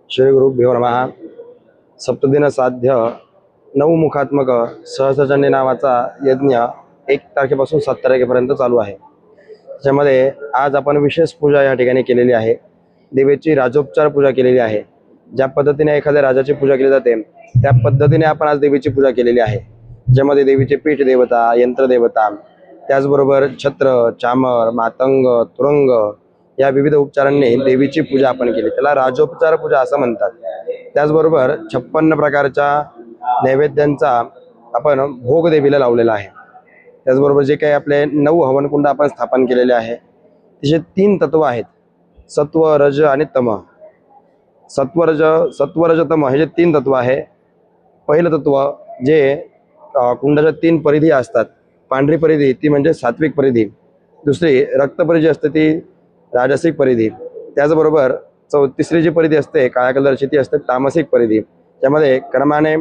श्री गुरुभ्यो नमः। सप्तदिन साध्य नवमुखात्मक सहस्रचंडी नावाचा यज्ञ 1 तारखेपासून 7 तारखेपर्यंत चालू आहे। त्यामध्ये आज आपण विशेष पूजा या ठिकाणी केलेली आहे। देवीची राजोपचार पूजा केलेली आहे। ज्या पद्धतीने एखाद्या राजाची पूजा केली जाते त्या पद्धतीने आपण आज देवीची पूजा केलेली आहे। ज्यामध्ये देवीचे पीठ देवता, यंत्र देवता, त्याचबरोबर छत्र, चामर, मातंग, तुरंग या विविध उपचारांनी देवीची पूजा आपण केली। त्याला राजोपचार पूजा असं म्हणतात। त्याचबरोबर 56 प्रकारच्या नैवेद्यांचा आपण भोग देवीला लावलेला आहे। त्याचबरोबर जे काही आपले 9 हवनकुंड आपण स्थापन केलेले आहे, तिचे 3 तत्व आहेत, सत्व, रज आणि तम। सत्व रज तम हे जे 3 तत्व आहे। पहिलं तत्व जे कुंडाच्या 3 परिधी असतात। पांढरी परिधी ती म्हणजे सात्विक परिधी, दुसरी रक्त परिधी असते ती राजसिक परिधी, त्याचबरोबर तिसरी जी परिधी असते काळ्या कलरची ती असते तामसिक परिधी। त्यामध्ये क्रमाने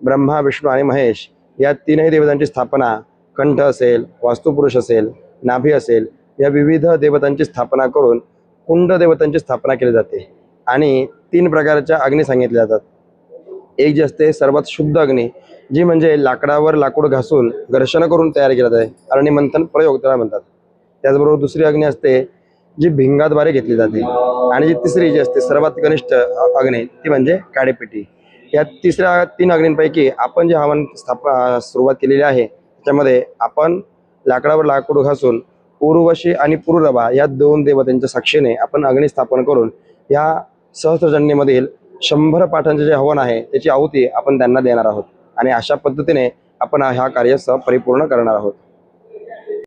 ब्रह्मा, विष्णू आणि महेश या 3ही देवतांची स्थापना, कंठ असेल, वास्तुपुरुष असेल, नाभी असेल, या विविध देवतांची स्थापना करून कुंड देवतांची स्थापना केली जाते। आणि 3 प्रकारच्या अग्नी सांगितले जातात। एक जी असते सर्वात शुद्ध अग्नी, जी म्हणजे लाकडावर लाकूड घासून घर्षण करून तयार केली जाते, अग्नी मंथन प्रयोग त्याला म्हणतात। त्याचबरोबर दुसरी अग्नी असते जी भिंगाद्वारे घेतली जाते। आणि जी तिसरी जी असते सर्वात कनिष्ठ अग्नी ती म्हणजे काळीपिटी। या तिसऱ्या 3 अग्नींपैकी आपण जे हवन सुरुवात केलेली आहे त्यामध्ये आपण लाकडावर लाकूड घासून उर्वशी आणि पुरुरवा या 2 देवतांच्या साक्षीने आपण अग्नी स्थापन करून या सहस्त्रचंडीमधील 100 पाठांचे जे हवन आहे त्याची आहुती आपण त्यांना देणार आहोत। आणि अशा पद्धतीने आपण हा कार्य परिपूर्ण करणार आहोत।